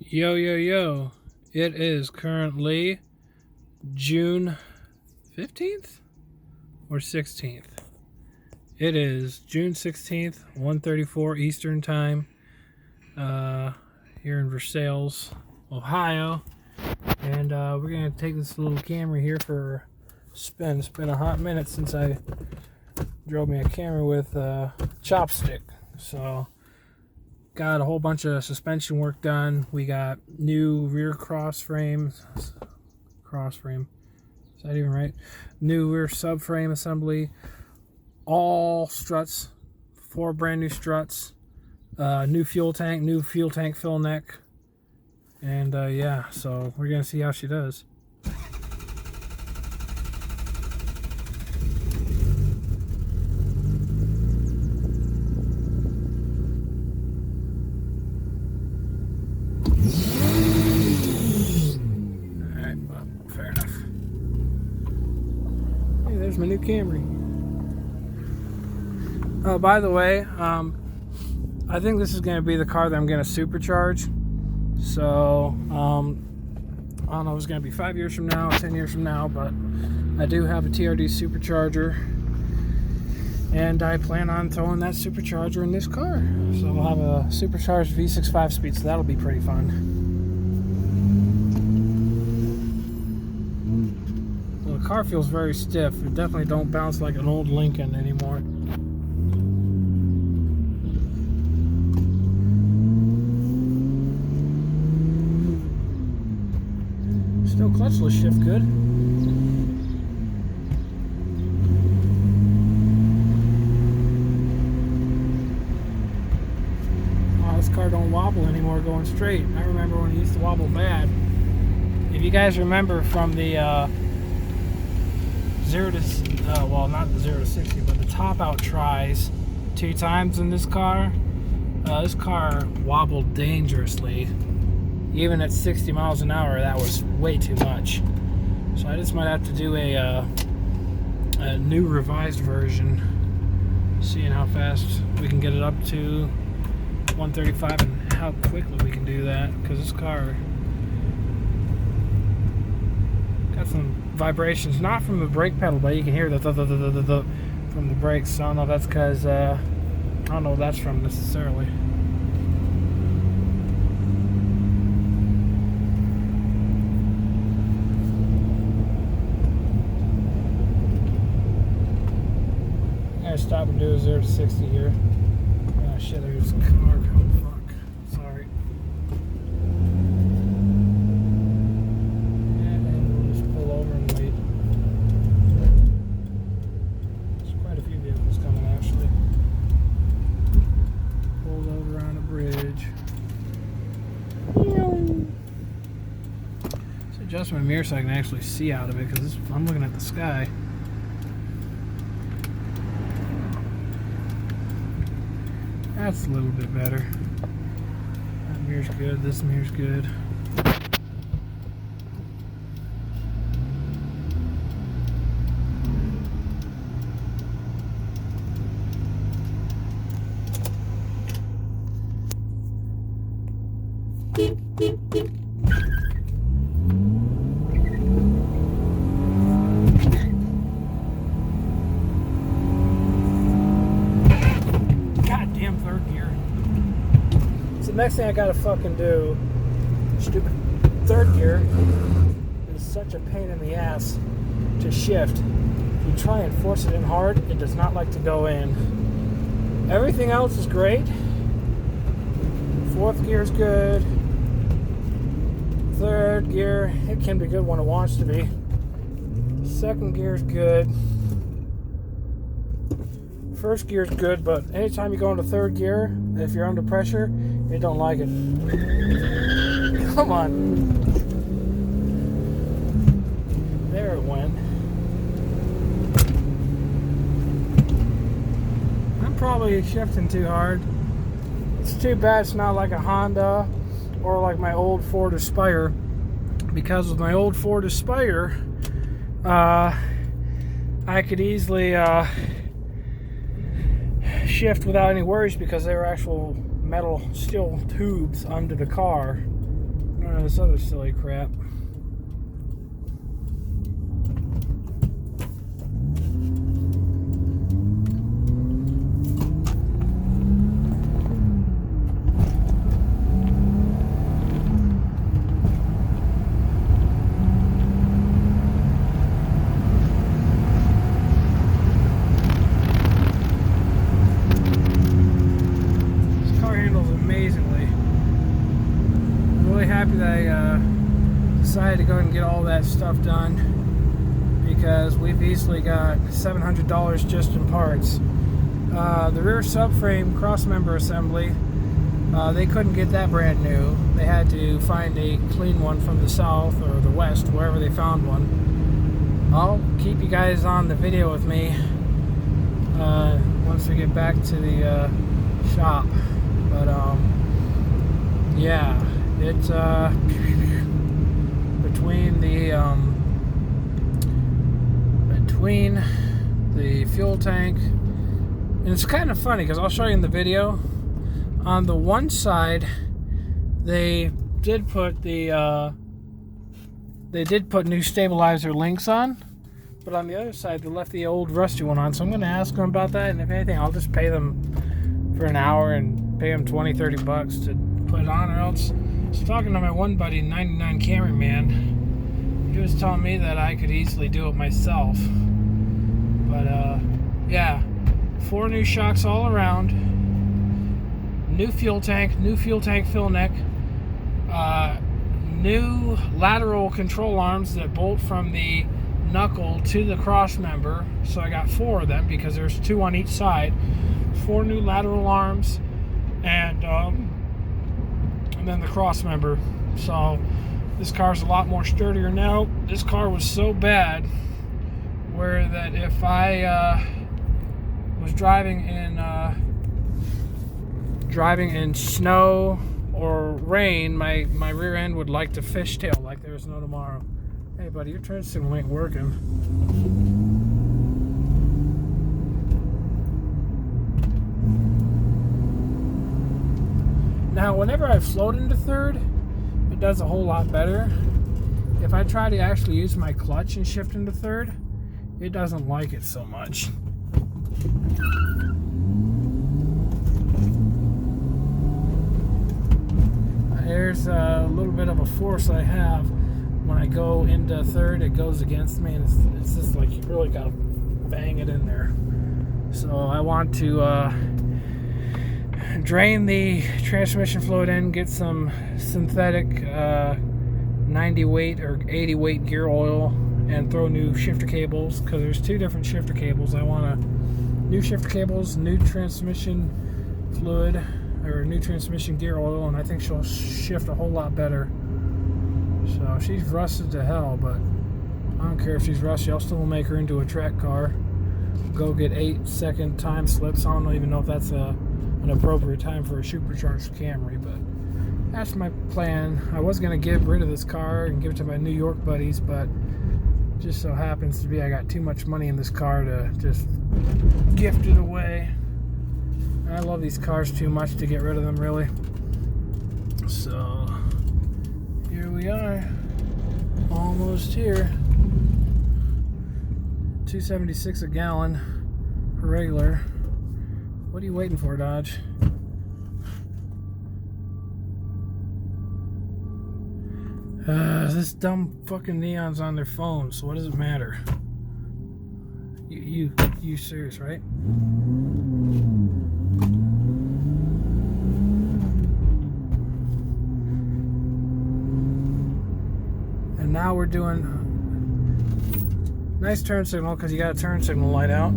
Yo, yo, yo. It is currently June 15th or 16th. It is June 16th, 1:34 Eastern Time, here in Versailles, Ohio. And we're going to take this little Camry here for a spin. It's been a hot minute since I drove me a Camry with a chopstick. So got a whole bunch of suspension work done. We got new rear cross frame. Is that even right? New rear subframe assembly. All struts. 4 brand new struts. New fuel tank fill neck. And yeah, so we're gonna see how she does. Fair enough. Hey, there's my new Camry. Oh, by the way, I think this is going to be the car that I'm going to supercharge. So, I don't know if it's going to be 5 years from now, 10 years from now, but I do have a TRD supercharger. And I plan on throwing that supercharger in this car. So we'll have a supercharged V6 5-speed, so that'll be pretty fun. The car feels very stiff. It definitely don't bounce like an old Lincoln anymore. Still clutchless shift good. Oh, this car don't wobble anymore going straight. I remember when it used to wobble bad. If you guys remember from the not the 0 to 60, but the top out tries 2 times in this car wobbled dangerously. Even at 60 miles an hour, that was way too much. So I just might have to do a new revised version, seeing how fast we can get it up to 135 and how quickly we can do that, because this car got some vibrations, not from the brake pedal, but you can hear the from the brakes. So I don't know if that's because I don't know what that's from necessarily. I'm gonna stop and do a 0 to 60 here. Oh shit, there's a car coming. Fuck. Sorry. Adjust my mirror so I can actually see out of it, because I'm looking at the sky. That's a little bit better. That mirror's good. This mirror's good. Next thing I gotta fucking do, stupid third gear, is such a pain in the ass to shift. If you try and force it in hard, it does not like to go in. Everything else is great. 4th gear is good. 3rd gear, it can be good when it wants to be. 2nd gear is good. 1st gear is good, but anytime you go into 3rd gear, if you're under pressure, you don't like it. Come on. There it went. I'm probably shifting too hard. It's too bad it's not like a Honda or like my old Ford Aspire, because with my old Ford Aspire, I could easily shift without any worries, because they were actual metal steel tubes under the car. This other silly crap. Happy that I decided to go ahead and get all that stuff done, because we've easily got $700 just in parts. The rear subframe crossmember assembly, they couldn't get that brand new. They had to find a clean one from the south or the west, wherever they found one. I'll keep you guys on the video with me once we get back to the shop. But yeah. It's between the fuel tank, and it's kind of funny because I'll show you in the video. On the one side, they did put new stabilizer links on, but on the other side they left the old rusty one on. So I'm going to ask them about that, and if anything, I'll just pay them for an hour and pay them $20-$30 to put it on, or else. I was talking to my one buddy, 99 Camry man. He was telling me that I could easily do it myself. But yeah, 4 new shocks all around, new fuel tank fill neck, new lateral control arms that bolt from the knuckle to the cross member. So I got 4 of them because there's 2 on each side. 4 new lateral arms, and then the cross member. So this car's a lot more sturdier now. This car was so bad where that if I was driving in snow or rain, my rear end would like to fishtail like there's no tomorrow. Hey buddy, your turn signal ain't working. Now, whenever I float into third, it does a whole lot better. If I try to actually use my clutch and shift into third, it doesn't like it so much. There's a little bit of a force I have when I go into third. It goes against me, and it's just like you really gotta bang it in there. So I want to drain the transmission fluid in, get some synthetic 90 weight or 80 weight gear oil, and throw new shifter cables, because there's 2 different shifter cables. I want new shifter cables, new transmission fluid, or new transmission gear oil, and I think she'll shift a whole lot better. So she's rusted to hell, but I don't care if she's rusty. I'll still make her into a track car. Go get 8-second time slips. I don't even know if that's an appropriate time for a supercharged Camry, but that's my plan. I was going to get rid of this car and give it to my New York buddies, but just so happens to be I got too much money in this car to just gift it away. I love these cars too much to get rid of them, really. So here we are, almost here. $2.76 a gallon for regular. What are you waiting for, Dodge? This dumb fucking neon's on their phone, so what does it matter? You serious, right? And now we're doing nice turn signal, because you got a turn signal light out.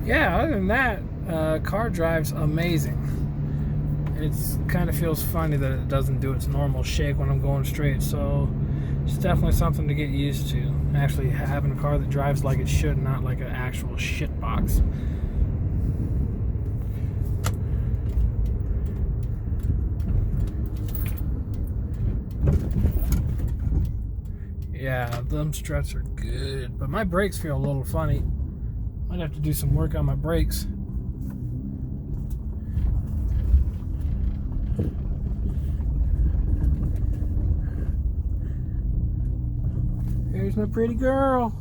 Yeah, other than that, car drives amazing. It's kind of feels funny that it doesn't do its normal shake when I'm going straight, so it's definitely something to get used to. Actually having a car that drives like it should, not like an actual shit box. Yeah, them struts are good, but my brakes feel a little funny. Might have to do some work on my brakes. Here's my pretty girl.